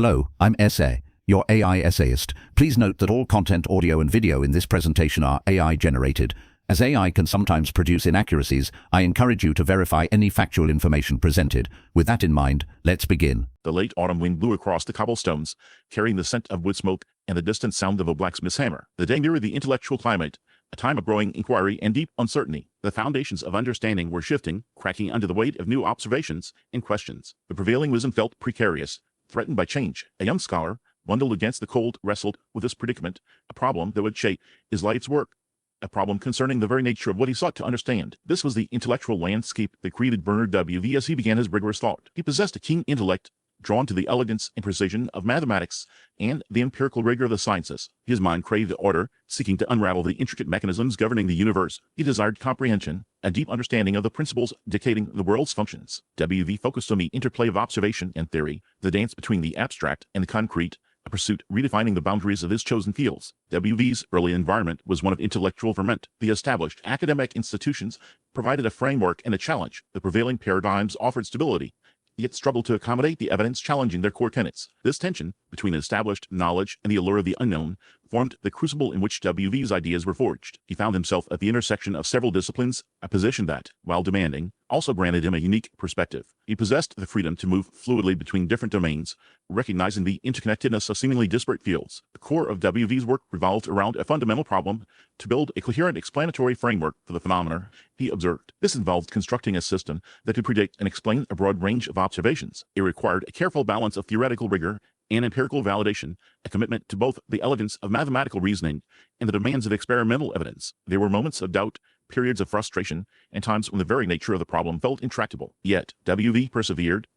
Hello, I'm SA, your AI essayist. Please note that all content, audio and video in this presentation are AI generated. As AI can sometimes produce inaccuracies, I encourage you to verify any factual information presented. With that in mind, let's begin. The late autumn wind blew across the cobblestones, carrying the scent of wood smoke and the distant sound of a blacksmith's hammer. The day mirrored the intellectual climate, a time of growing inquiry and deep uncertainty. The foundations of understanding were shifting, cracking under the weight of new observations and questions. The prevailing wisdom felt precarious, threatened by change. A young scholar, bundled against the cold, wrestled with this predicament, a problem that would shape his life's work, a problem concerning the very nature of what he sought to understand. This was the intellectual landscape that created Bernard W.V. as he began his rigorous thought. He possessed a keen intellect, drawn to the elegance and precision of mathematics and the empirical rigor of the sciences. His mind craved order, seeking to unravel the intricate mechanisms governing the universe. He desired comprehension, a deep understanding of the principles dictating the world's functions. W.V. focused on the interplay of observation and theory, the dance between the abstract and the concrete, a pursuit redefining the boundaries of his chosen fields. W.V.'s early environment was one of intellectual ferment. The established academic institutions provided a framework and a challenge. The prevailing paradigms offered stability, yet struggled to accommodate the evidence challenging their core tenets. This tension between established knowledge and the allure of the unknown formed the crucible in which W.V.'s ideas were forged. He found himself at the intersection of several disciplines, a position that, while demanding, also granted him a unique perspective. He possessed the freedom to move fluidly between different domains, recognizing the interconnectedness of seemingly disparate fields. The core of W.V.'s work revolved around a fundamental problem: to build a coherent explanatory framework for the phenomena he observed. This involved constructing a system that could predict and explain a broad range of observations. It required a careful balance of theoretical rigor and empirical validation, a commitment to both the elegance of mathematical reasoning and the demands of experimental evidence. There were moments of doubt, periods of frustration, and times when the very nature of the problem felt intractable. Yet, W.V. persevered,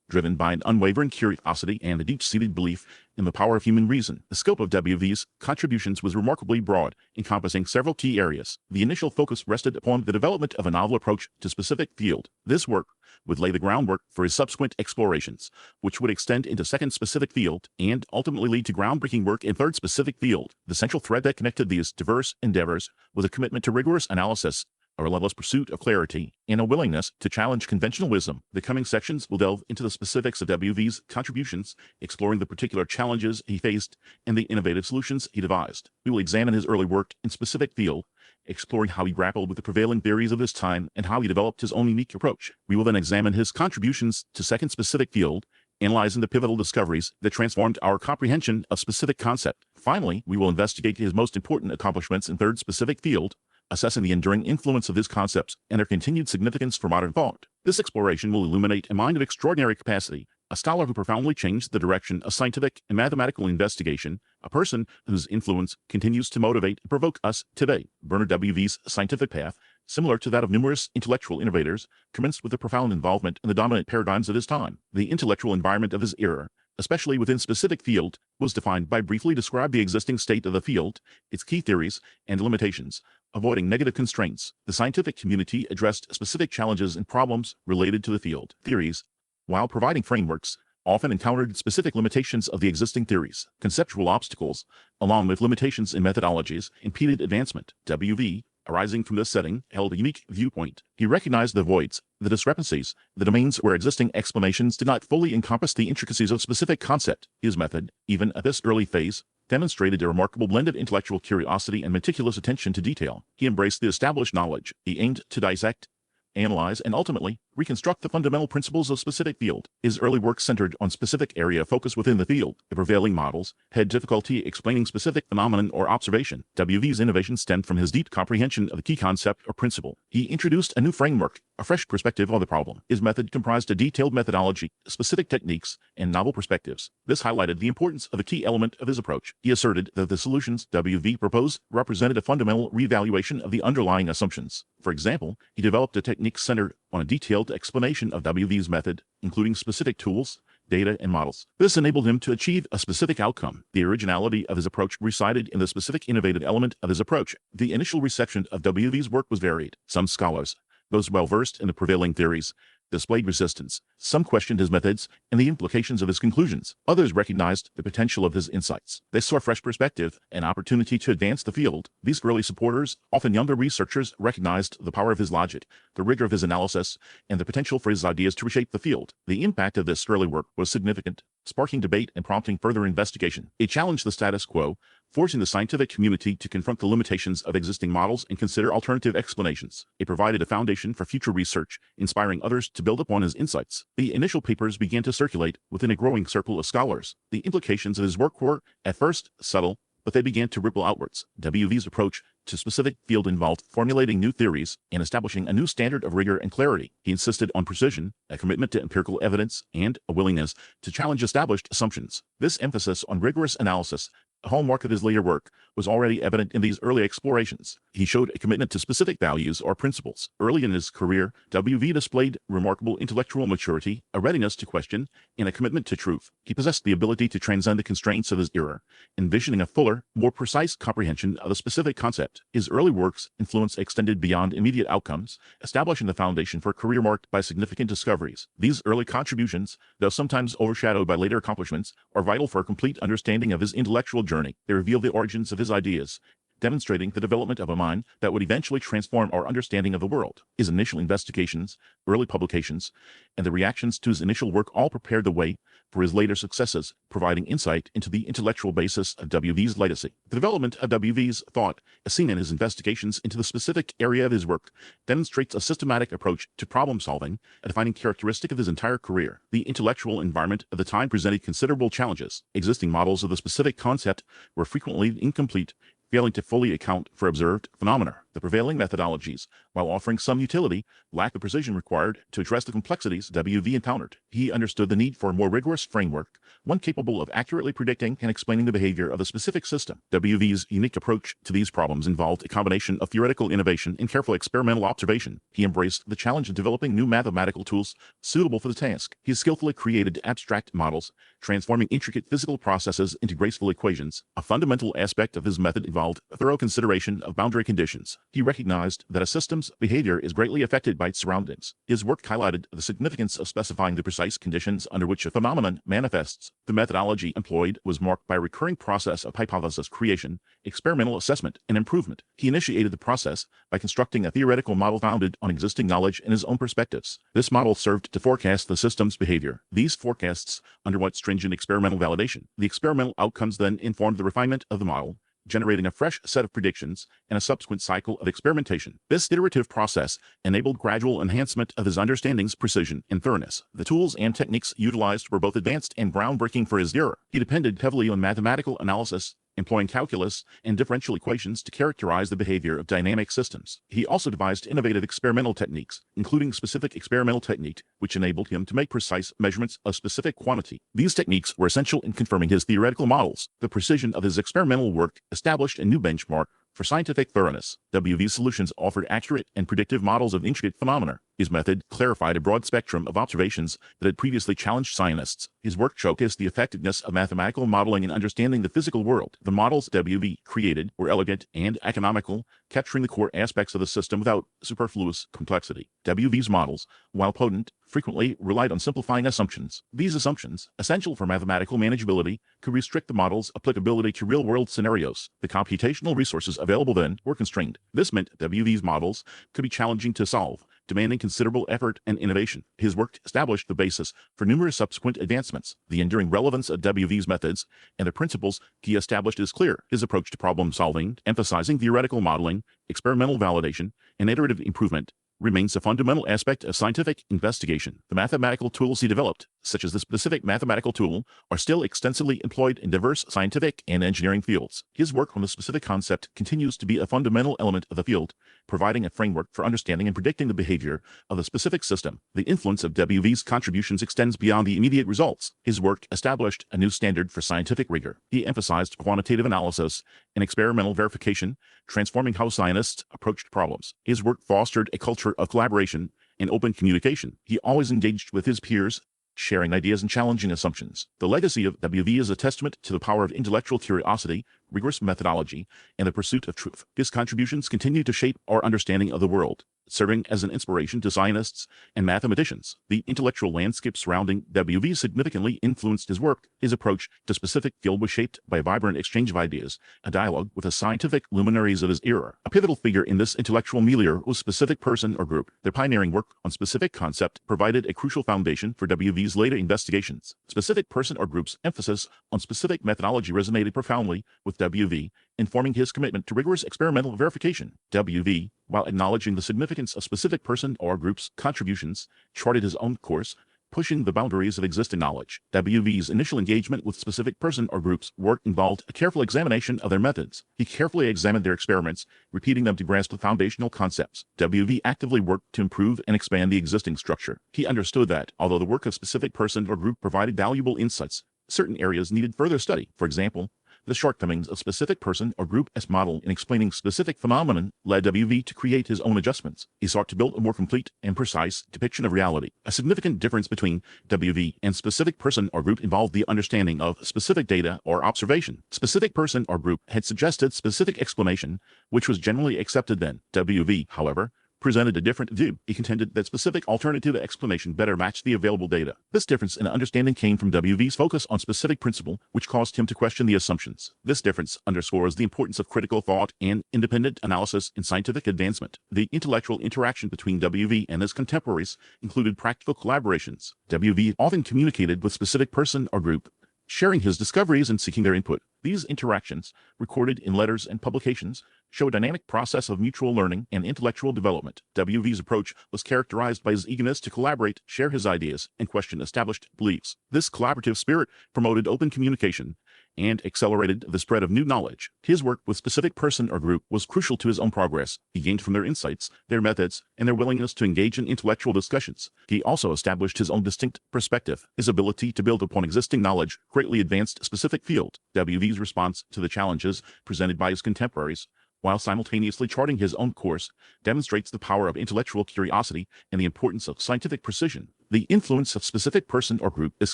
driven by an unwavering curiosity and a deep-seated belief in the power of human reason. The scope of W.V.'s contributions was remarkably broad, encompassing several key areas. The initial focus rested upon the development of a novel approach to a specific field. This work would lay the groundwork for his subsequent explorations, which would extend into second specific field and ultimately lead to groundbreaking work in third specific field. The central thread that connected these diverse endeavors was a commitment to rigorous analysis, a relentless pursuit of clarity, and a willingness to challenge conventional wisdom. The coming sections will delve into the specifics of W.V.'s contributions, exploring the particular challenges he faced and the innovative solutions he devised. We will examine his early work in specific field, exploring how he grappled with the prevailing theories of his time and how he developed his own unique approach. We will then examine his contributions to second specific field, analyzing the pivotal discoveries that transformed our comprehension of specific concept. Finally, we will investigate his most important accomplishments in third specific field, assessing the enduring influence of his concepts and their continued significance for modern thought. This exploration will illuminate a mind of extraordinary capacity, a scholar who profoundly changed the direction of scientific and mathematical investigation, a person whose influence continues to motivate and provoke us today. Bernard W.V.'s scientific path, similar to that of numerous intellectual innovators, commenced with a profound involvement in the dominant paradigms of his time. The intellectual environment of his era, especially within specific field, was defined by briefly describe the existing state of the field, its key theories, and limitations. Avoiding negative constraints, the scientific community addressed specific challenges and problems related to the field. Theories, while providing frameworks, often encountered specific limitations of the existing theories. Conceptual obstacles, along with limitations in methodologies, impeded advancement. W.V., arising from this setting, held a unique viewpoint. He recognized the voids, the discrepancies, the domains where existing explanations did not fully encompass the intricacies of specific concept. His method, even at this early phase, demonstrated a remarkable blend of intellectual curiosity and meticulous attention to detail. He embraced the established knowledge. He aimed to dissect, analyze, and ultimately reconstruct the fundamental principles of specific field. His early work centered on specific area of focus within the field. The prevailing models had difficulty explaining specific phenomenon or observation. W.V.'s innovation stemmed from his deep comprehension of the key concept or principle. He introduced a new framework, a fresh perspective on the problem. His method comprised a detailed methodology, specific techniques, and novel perspectives. This highlighted the importance of a key element of his approach. He asserted that the solutions W.V. proposed represented a fundamental reevaluation of the underlying assumptions. For example, he developed a technique centered on a detailed explanation of W.V.'s method, including specific tools, data, and models. This enabled him to achieve a specific outcome. The originality of his approach resided in the specific innovative element of his approach. The initial reception of W.V.'s work was varied. Some scholars, those well-versed in the prevailing theories, displayed resistance. Some questioned his methods and the implications of his conclusions. Others recognized the potential of his insights. They saw a fresh perspective, an opportunity to advance the field. These early supporters, often younger researchers, recognized the power of his logic, the rigor of his analysis, and the potential for his ideas to reshape the field. The impact of this early work was significant. sparking debate and prompting further investigation. It challenged the status quo, forcing the scientific community to confront the limitations of existing models and consider alternative explanations. It provided a foundation for future research, inspiring others to build upon his insights. The initial papers began to circulate within a growing circle of scholars. The implications of his work were, at first, subtle, but they began to ripple outwards. WV's approach to specific field involved formulating new theories and establishing a new standard of rigor and clarity. He insisted on precision, a commitment to empirical evidence, and a willingness to challenge established assumptions. This emphasis on rigorous analysis, a hallmark of his later work, was already evident in these early explorations. He showed a commitment to specific values or principles. Early in his career, WV displayed remarkable intellectual maturity, a readiness to question, and a commitment to truth. He possessed the ability to transcend the constraints of his era, envisioning a fuller, more precise comprehension of a specific concept. His early works' influence extended beyond immediate outcomes, establishing the foundation for a career marked by significant discoveries. These early contributions, though sometimes overshadowed by later accomplishments, are vital for a complete understanding of his intellectual journey. They reveal the origins of his ideas, demonstrating the development of a mind that would eventually transform our understanding of the world. His initial investigations, early publications, and the reactions to his initial work all prepared the way for his later successes, providing insight into the intellectual basis of WV's legacy. The development of WV's thought, as seen in his investigations into the specific area of his work, demonstrates a systematic approach to problem solving, a defining characteristic of his entire career. The intellectual environment of the time presented considerable challenges. Existing models of the specific concept were frequently incomplete, failing to fully account for observed phenomena. The prevailing methodologies, while offering some utility, lack the precision required to address the complexities WV encountered. He understood the need for a more rigorous framework, one capable of accurately predicting and explaining the behavior of a specific system. WV's unique approach to these problems involved a combination of theoretical innovation and careful experimental observation. He embraced the challenge of developing new mathematical tools suitable for the task. He skillfully created abstract models, transforming intricate physical processes into graceful equations. A fundamental aspect of his method involved a thorough consideration of boundary conditions. He recognized that a system's behavior is greatly affected by its surroundings. His work highlighted the significance of specifying the precise conditions under which a phenomenon manifests. The methodology employed was marked by a recurring process of hypothesis creation, experimental assessment, and improvement. He initiated the process by constructing a theoretical model founded on existing knowledge and his own perspectives. This model served to forecast the system's behavior. These forecasts underwent stringent experimental validation. The experimental outcomes then informed the refinement of the model, generating a fresh set of predictions and a subsequent cycle of experimentation. This iterative process enabled gradual enhancement of his understanding's precision and thoroughness. The tools and techniques utilized were both advanced and groundbreaking for his era. He depended heavily on mathematical analysis, employing calculus and differential equations to characterize the behavior of dynamic systems. He also devised innovative experimental techniques, including specific experimental technique, which enabled him to make precise measurements of specific quantity. These techniques were essential in confirming his theoretical models. The precision of his experimental work established a new benchmark for scientific thoroughness. WV's solutions offered accurate and predictive models of intricate phenomena. His method clarified a broad spectrum of observations that had previously challenged scientists. His work showcased the effectiveness of mathematical modeling in understanding the physical world. The models WV created were elegant and economical, capturing the core aspects of the system without superfluous complexity. WV's models, while potent, frequently relied on simplifying assumptions. These assumptions, essential for mathematical manageability, could restrict the model's applicability to real-world scenarios. The computational resources available then were constrained. This meant WV's models could be challenging to solve, demanding considerable effort and innovation. His work established the basis for numerous subsequent advancements. The enduring relevance of WV's methods and the principles he established is clear. His approach to problem solving, emphasizing theoretical modeling, experimental validation, and iterative improvement, remains a fundamental aspect of scientific investigation. The mathematical tools he developed, such as the specific mathematical tool, are still extensively employed in diverse scientific and engineering fields. His work on the specific concept continues to be a fundamental element of the field, providing a framework for understanding and predicting the behavior of the specific system. The influence of WV's contributions extends beyond the immediate results. His work established a new standard for scientific rigor. He emphasized quantitative analysis and experimental verification, transforming how scientists approached problems. His work fostered a culture of collaboration and open communication. He always engaged with his peers, sharing ideas and challenging assumptions. The legacy of WV is a testament to the power of intellectual curiosity, rigorous methodology, and the pursuit of truth. His contributions continue to shape our understanding of the world, serving as an inspiration to scientists and mathematicians. The intellectual landscape surrounding WV significantly influenced his work. His approach to specific field was shaped by a vibrant exchange of ideas, a dialogue with the scientific luminaries of his era. A pivotal figure in this intellectual milieu was specific person or group. Their pioneering work on specific concept provided a crucial foundation for WV's later investigations. Specific person or group's emphasis on specific methodology resonated profoundly with WV, informing his commitment to rigorous experimental verification. WV, while acknowledging the significance of specific person or group's contributions, charted his own course, pushing the boundaries of existing knowledge. WV's initial engagement with specific person or group's work involved a careful examination of their methods. He carefully examined their experiments, repeating them to grasp the foundational concepts. WV actively worked to improve and expand the existing structure. He understood that, although the work of specific person or group provided valuable insights, certain areas needed further study. For example, the shortcomings of specific person or group as model in explaining specific phenomenon led WV to create his own adjustments. He sought to build a more complete and precise depiction of reality. A significant difference between WV and specific person or group involved the understanding of specific data or observation. Specific person or group had suggested specific explanation, which was generally accepted then. WV, however, presented a different view. He contended that specific alternative explanation better matched the available data. This difference in understanding came from WV's focus on specific principle, which caused him to question the assumptions. This difference underscores the importance of critical thought and independent analysis in scientific advancement. The intellectual interaction between WV and his contemporaries included practical collaborations. WV often communicated with specific person or group, sharing his discoveries and seeking their input. These interactions, recorded in letters and publications, show a dynamic process of mutual learning and intellectual development. WV's approach was characterized by his eagerness to collaborate, share his ideas, and question established beliefs. This collaborative spirit promoted open communication and accelerated the spread of new knowledge. His work with specific person or group was crucial to his own progress. He gained from their insights, their methods, and their willingness to engage in intellectual discussions. He also established his own distinct perspective. His ability to build upon existing knowledge greatly advanced a specific field. WV's response to the challenges presented by his contemporaries, while simultaneously charting his own course, demonstrates the power of intellectual curiosity and the importance of scientific precision. The influence of specific person or group is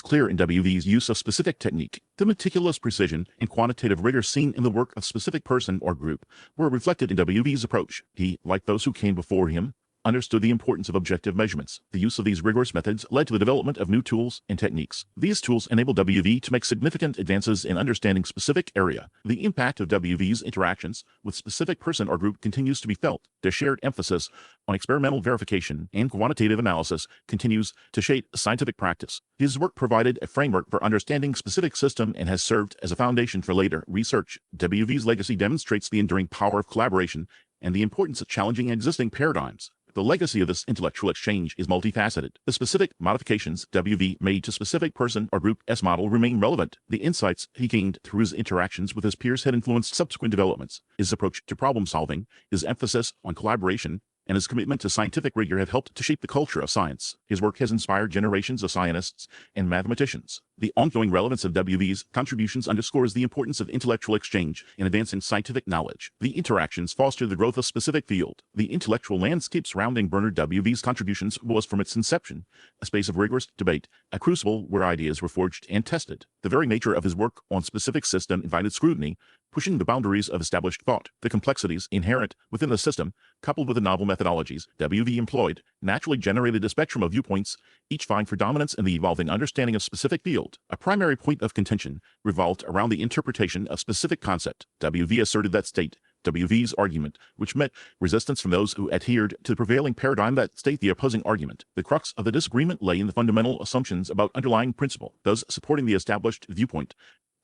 clear in WV's use of specific technique. The meticulous precision and quantitative rigor seen in the work of specific person or group were reflected in WV's approach. He, like those who came before him, understood the importance of objective measurements. The use of these rigorous methods led to the development of new tools and techniques. These tools enabled WV to make significant advances in understanding specific area. The impact of WV's interactions with specific person or group continues to be felt. Their shared emphasis on experimental verification and quantitative analysis continues to shape scientific practice. His work provided a framework for understanding specific system and has served as a foundation for later research. WV's legacy demonstrates the enduring power of collaboration and the importance of challenging existing paradigms. The legacy of this intellectual exchange is multifaceted. The specific modifications WV made to specific person or group S model remain relevant. The insights he gained through his interactions with his peers had influenced subsequent developments. His approach to problem solving, his emphasis on collaboration, and his commitment to scientific rigor have helped to shape the culture of science. His work has inspired generations of scientists and mathematicians. The ongoing relevance of WV's contributions underscores the importance of intellectual exchange in advancing scientific knowledge. The interactions foster the growth of specific field. The intellectual landscape surrounding Bernard WV's contributions was, from its inception, a space of rigorous debate, a crucible where ideas were forged and tested. The very nature of his work on specific system invited scrutiny, pushing the boundaries of established thought. The complexities inherent within the system, coupled with the novel methodologies WV employed, naturally generated a spectrum of viewpoints, each vying for dominance in the evolving understanding of specific field. A primary point of contention revolved around the interpretation of specific concept. WV asserted that state WV's argument, which met resistance from those who adhered to the prevailing paradigm that state the opposing argument. The crux of the disagreement lay in the fundamental assumptions about underlying principle. Those supporting the established viewpoint,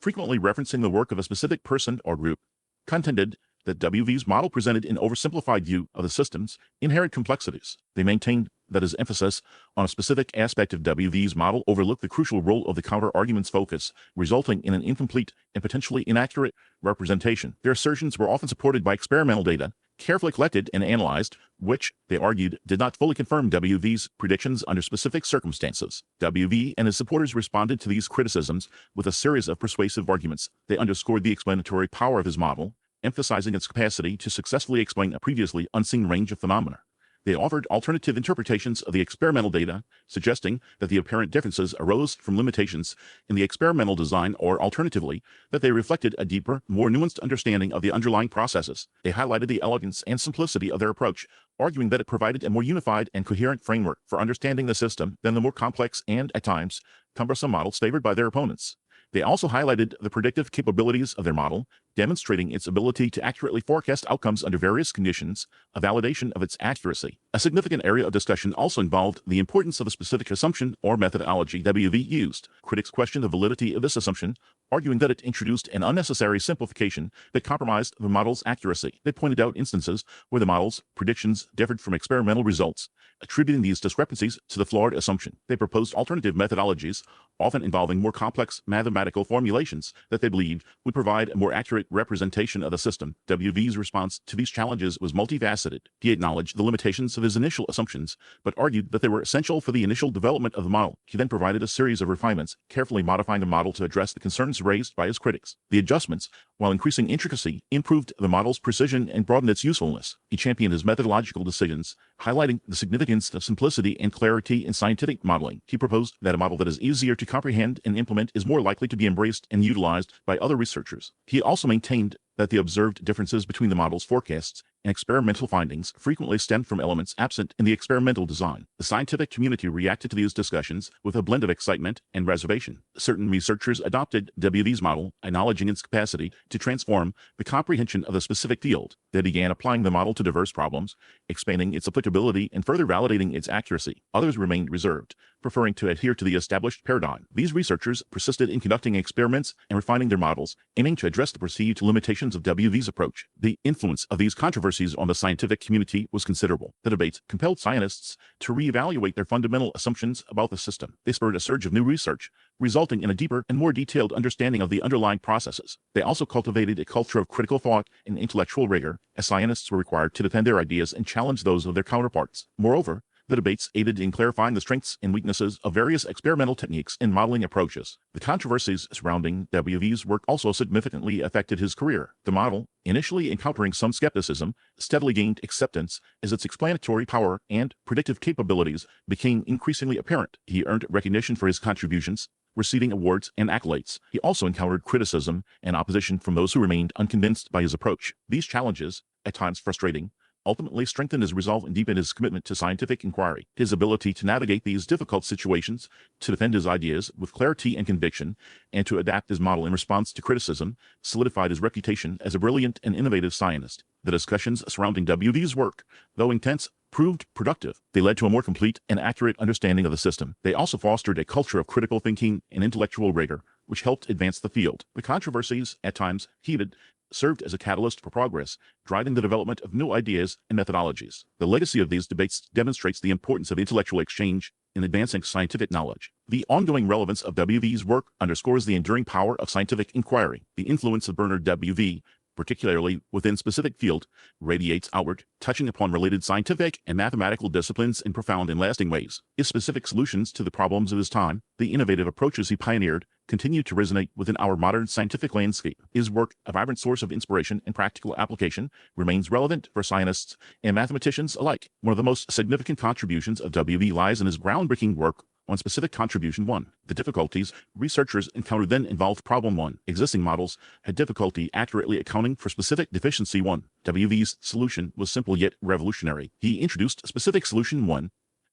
frequently referencing the work of a specific person or group, contended that WV's model presented an oversimplified view of the system's inherent complexities. They maintained that his emphasis on a specific aspect of WV's model overlooked the crucial role of the counter-argument's focus, resulting in an incomplete and potentially inaccurate representation. Their assertions were often supported by experimental data, carefully collected and analyzed, which, they argued, did not fully confirm WV's predictions under specific circumstances. WV and his supporters responded to these criticisms with a series of persuasive arguments. They underscored the explanatory power of his model, emphasizing its capacity to successfully explain a previously unseen range of phenomena. They offered alternative interpretations of the experimental data, suggesting that the apparent differences arose from limitations in the experimental design, or alternatively, that they reflected a deeper, more nuanced understanding of the underlying processes. They highlighted the elegance and simplicity of their approach, arguing that it provided a more unified and coherent framework for understanding the system than the more complex and, at times, cumbersome models favored by their opponents. They also highlighted the predictive capabilities of their model, demonstrating its ability to accurately forecast outcomes under various conditions, a validation of its accuracy. A significant area of discussion also involved the importance of a specific assumption or methodology WV used. Critics questioned the validity of this assumption, arguing that it introduced an unnecessary simplification that compromised the model's accuracy. They pointed out instances where the model's predictions differed from experimental results, attributing these discrepancies to the flawed assumption. They proposed alternative methodologies, often involving more complex mathematical formulations, that they believed would provide a more accurate representation of the system. WV's response to these challenges was multifaceted. He acknowledged the limitations of his initial assumptions, but argued that they were essential for the initial development of the model. He then provided a series of refinements, carefully modifying the model to address the concerns raised by his critics. The adjustments, while increasing intricacy, improved the model's precision and broadened its usefulness. He championed his methodological decisions, highlighting the significance of simplicity and clarity in scientific modeling. He proposed that a model that is easier to comprehend and implement is more likely to be embraced and utilized by other researchers. He also maintained that the observed differences between the model's forecasts and experimental findings frequently stemmed from elements absent in the experimental design. The scientific community reacted to these discussions with a blend of excitement and reservation. Certain researchers adopted WV's model, acknowledging its capacity to transform the comprehension of the specific field. They began applying the model to diverse problems, expanding its applicability and further validating its accuracy. Others remained reserved, preferring to adhere to the established paradigm. These researchers persisted in conducting experiments and refining their models, aiming to address the perceived limitations of WV's approach. The influence of these controversies on the scientific community was considerable. The debates compelled scientists to reevaluate their fundamental assumptions about the system. They spurred a surge of new research, resulting in a deeper and more detailed understanding of the underlying processes. They also cultivated a culture of critical thought and intellectual rigor, as scientists were required to defend their ideas and challenge those of their counterparts. Moreover, the debates aided in clarifying the strengths and weaknesses of various experimental techniques and modeling approaches. The controversies surrounding WV's work also significantly affected his career. The model, initially encountering some skepticism, steadily gained acceptance as its explanatory power and predictive capabilities became increasingly apparent. He earned recognition for his contributions, receiving awards and accolades. He also encountered criticism and opposition from those who remained unconvinced by his approach. These challenges, at times frustrating, ultimately strengthened his resolve and deepened his commitment to scientific inquiry. His ability to navigate these difficult situations, to defend his ideas with clarity and conviction, and to adapt his model in response to criticism, solidified his reputation as a brilliant and innovative scientist. The discussions surrounding WV's work, though intense, proved productive. They led to a more complete and accurate understanding of the system. They also fostered a culture of critical thinking and intellectual rigor, which helped advance the field. The controversies, at times heated, served as a catalyst for progress, driving the development of new ideas and methodologies. The legacy of these debates demonstrates the importance of intellectual exchange in advancing scientific knowledge. The ongoing relevance of WV's work underscores the enduring power of scientific inquiry. The influence of Bernard W.V., particularly within specific field, radiates outward, touching upon related scientific and mathematical disciplines in profound and lasting ways. His specific solutions to the problems of his time, the innovative approaches he pioneered, continue to resonate within our modern scientific landscape. His work, a vibrant source of inspiration and practical application, remains relevant for scientists and mathematicians alike. One of the most significant contributions of WV lies in his groundbreaking work on specific contribution 1. The difficulties researchers encountered then involved problem 1. Existing models had difficulty accurately accounting for specific deficiency 1. WV's solution was simple yet revolutionary. He introduced specific solution 1,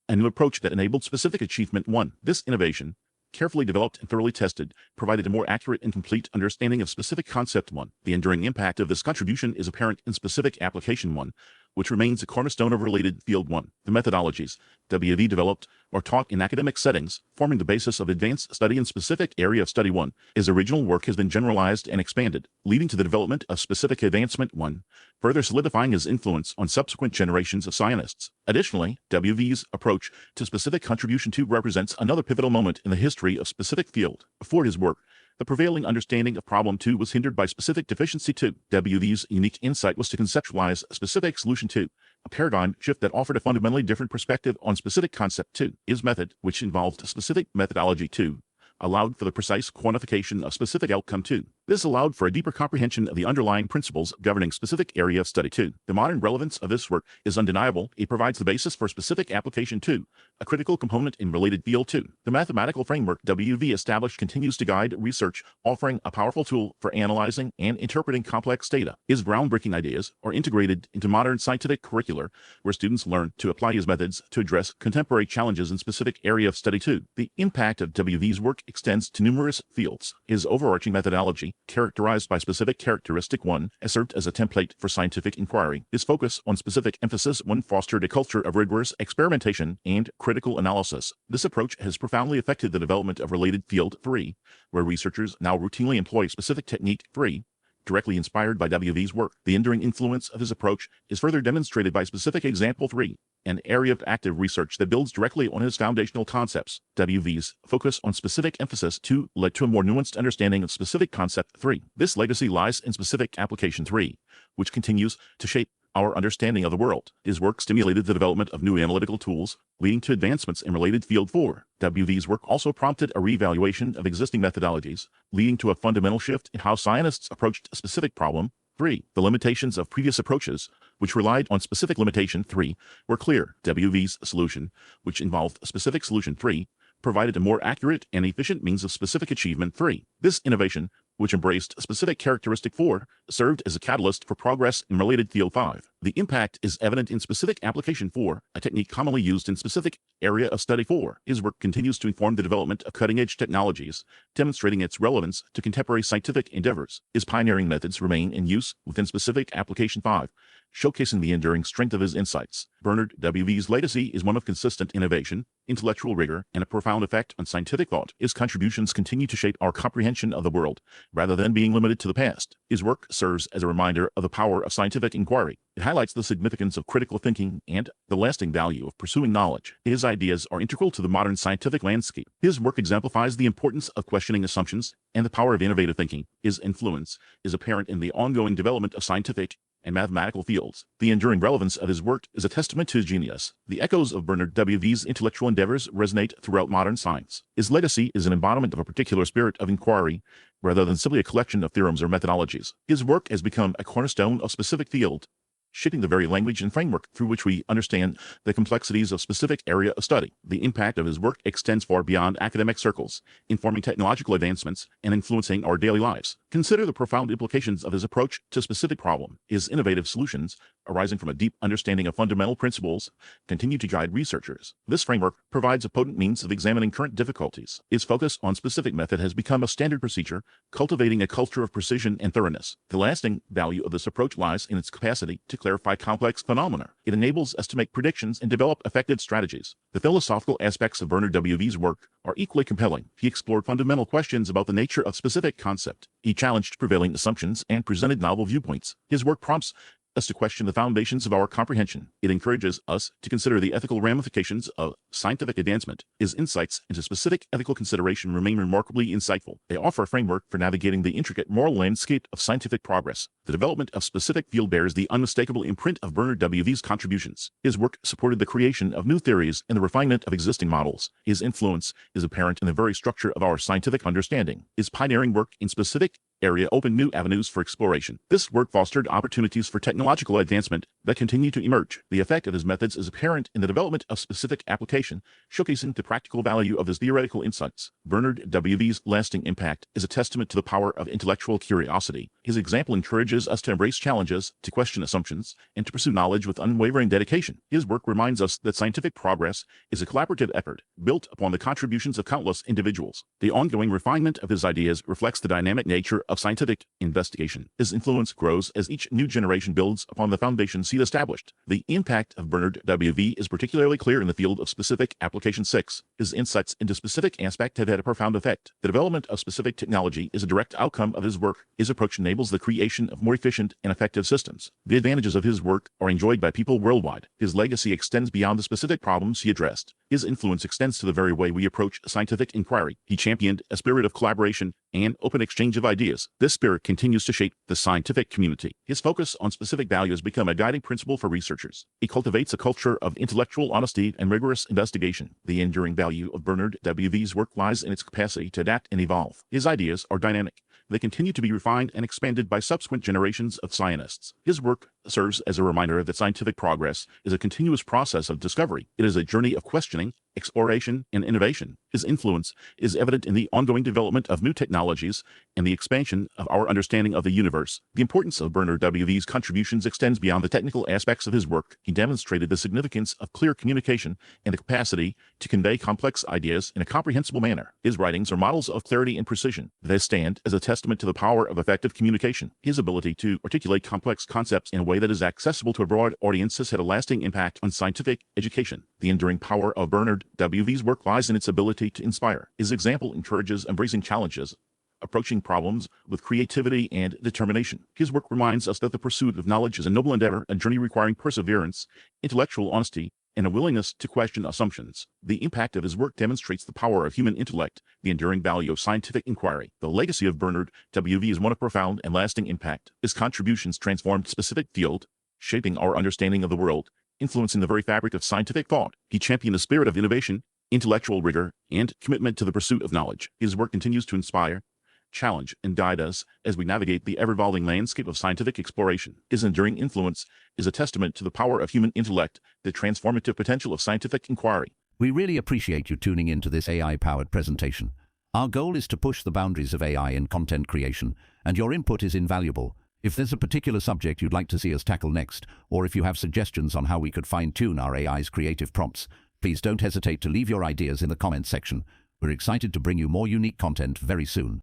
a new approach that enabled specific achievement 1. This innovation, carefully developed and thoroughly tested, provided a more accurate and complete understanding of specific concept 1. The enduring impact of this contribution is apparent in specific application 1, which remains a cornerstone of related field 1. The methodologies WV developed or taught in academic settings, forming the basis of advanced study in specific area of study 1. His original work has been generalized and expanded, leading to the development of specific advancement 1, further solidifying his influence on subsequent generations of scientists. Additionally, WV's approach to specific contribution 2 represents another pivotal moment in the history of specific field. Before his work, the prevailing understanding of problem 2 was hindered by specific deficiency 2. WV's unique insight was to conceptualize specific solution 2, a paradigm shift that offered a fundamentally different perspective on specific concept 2. His method, which involved specific methodology 2, allowed for the precise quantification of specific outcome 2. This allowed for a deeper comprehension of the underlying principles governing specific area of study. 2. The modern relevance of this work is undeniable. It provides the basis for specific application. 2. A critical component in related field. 2. The mathematical framework WV established continues to guide research, offering a powerful tool for analyzing and interpreting complex data. His groundbreaking ideas are integrated into modern scientific curricula, where students learn to apply his methods to address contemporary challenges in specific area of study. 2. The impact of WV's work extends to numerous fields. His overarching methodology, characterized by specific characteristic 1, has served as a template for scientific inquiry. His focus on specific emphasis 1 fostered a culture of rigorous experimentation and critical analysis. This approach has profoundly affected the development of related field 3, where researchers now routinely employ specific technique 3, directly inspired by WV's work. The enduring influence of his approach is further demonstrated by specific example 3, an area of active research that builds directly on his foundational concepts. WV's focus on specific emphasis 2 led to a more nuanced understanding of specific concept 3. This legacy lies in specific application 3, which continues to shape our understanding of the world. His work stimulated the development of new analytical tools, leading to advancements in related field 4. WV's work also prompted a reevaluation of existing methodologies, leading to a fundamental shift in how scientists approached a specific problem. 3. The limitations of previous approaches, which relied on specific limitation 3, were clear. WV's solution, which involved a specific solution 3, provided a more accurate and efficient means of specific achievement 3. This innovation, which embraced a specific characteristic 4, served as a catalyst for progress in related field 5. The impact is evident in specific application 4, a technique commonly used in specific area of study 4. His work continues to inform the development of cutting-edge technologies, demonstrating its relevance to contemporary scientific endeavors. His pioneering methods remain in use within specific application 5, showcasing the enduring strength of his insights. Bernard W.V.'s legacy is one of consistent innovation, intellectual rigor, and a profound effect on scientific thought. His contributions continue to shape our comprehension of the world, rather than being limited to the past. His work serves as a reminder of the power of scientific inquiry. It highlights the significance of critical thinking and the lasting value of pursuing knowledge. His ideas are integral to the modern scientific landscape. His work exemplifies the importance of questioning assumptions and the power of innovative thinking. His influence is apparent in the ongoing development of scientific and mathematical fields. The enduring relevance of his work is a testament to his genius. The echoes of Bernard W.V.'s intellectual endeavors resonate throughout modern science. His legacy is an embodiment of a particular spirit of inquiry, rather than simply a collection of theorems or methodologies. His work has become a cornerstone of specific field, shaping the very language and framework through which we understand the complexities of specific area of study. The impact of his work extends far beyond academic circles, informing technological advancements and influencing our daily lives. Consider the profound implications of his approach to a specific problem. His innovative solutions, arising from a deep understanding of fundamental principles, continue to guide researchers. This framework provides a potent means of examining current difficulties. His focus on specific method has become a standard procedure, cultivating a culture of precision and thoroughness. The lasting value of this approach lies in its capacity to clarify complex phenomena. It enables us to make predictions and develop effective strategies. The philosophical aspects of Bernard W.V.'s work are equally compelling. He explored fundamental questions about the nature of specific concept. He challenged prevailing assumptions and presented novel viewpoints. His work prompts us to question the foundations of our comprehension. It encourages us to consider the ethical ramifications of scientific advancement. His insights into specific ethical consideration remain remarkably insightful. They offer a framework for navigating the intricate moral landscape of scientific progress. The development of specific field bears the unmistakable imprint of Bernard W.V.'s contributions. His work supported the creation of new theories and the refinement of existing models. His influence is apparent in the very structure of our scientific understanding. His pioneering work in specific area opened new avenues for exploration. This work fostered opportunities for technological advancement that continue to emerge. The effect of his methods is apparent in the development of specific application, showcasing the practical value of his theoretical insights. Bernard W.V.'s lasting impact is a testament to the power of intellectual curiosity. His example encourages us to embrace challenges, to question assumptions, and to pursue knowledge with unwavering dedication. His work reminds us that scientific progress is a collaborative effort, built upon the contributions of countless individuals. The ongoing refinement of his ideas reflects the dynamic nature of scientific investigation. His influence grows as each new generation builds upon the foundations he established. The impact of Bernard W.V. is particularly clear in the field of specific application 6. His insights into specific aspect have had a profound effect. The development of specific technology is a direct outcome of his work. His approach enables the creation of more efficient and effective systems. The advantages of his work are enjoyed by people worldwide. His legacy extends beyond the specific problems he addressed. His influence extends to the very way we approach scientific inquiry. He championed a spirit of collaboration and open exchange of ideas, ideas. This spirit continues to shape the scientific community. His focus on specific value has become a guiding principle for researchers. He cultivates a culture of intellectual honesty and rigorous investigation. The enduring value of Bernard W.V.'s work lies in its capacity to adapt and evolve. His ideas are dynamic. They continue to be refined and expanded by subsequent generations of scientists. His work serves as a reminder that scientific progress is a continuous process of discovery. It is a journey of questioning, exploration, and innovation. His influence is evident in the ongoing development of new technologies and the expansion of our understanding of the universe. The importance of Bernard W.V.'s contributions extends beyond the technical aspects of his work. He demonstrated the significance of clear communication and the capacity to convey complex ideas in a comprehensible manner. His writings are models of clarity and precision. They stand as a testament to the power of effective communication. His ability to articulate complex concepts in a way that is accessible to a broad audience has had a lasting impact on scientific education. The enduring power of Bernard W.V.'s work lies in its ability to inspire. His example encourages embracing challenges, approaching problems with creativity and determination. His work reminds us that the pursuit of knowledge is a noble endeavor, a journey requiring perseverance, intellectual honesty, and a willingness to question assumptions. The impact of his work demonstrates the power of human intellect, the enduring value of scientific inquiry. The legacy of Bernard W.V. is one of profound and lasting impact. His contributions transformed specific field, shaping our understanding of the world, influencing the very fabric of scientific thought. He championed the spirit of innovation, intellectual rigor, and commitment to the pursuit of knowledge. His work continues to inspire, challenge, and guide us as we navigate the ever-evolving landscape of scientific exploration. His enduring influence is a testament to the power of human intellect, the transformative potential of scientific inquiry. We really appreciate you tuning into this AI-powered presentation. Our goal is to push the boundaries of AI in content creation, and your input is invaluable. If there's a particular subject you'd like to see us tackle next, or if you have suggestions on how we could fine-tune our AI's creative prompts, please don't hesitate to leave your ideas in the comments section. We're excited to bring you more unique content very soon.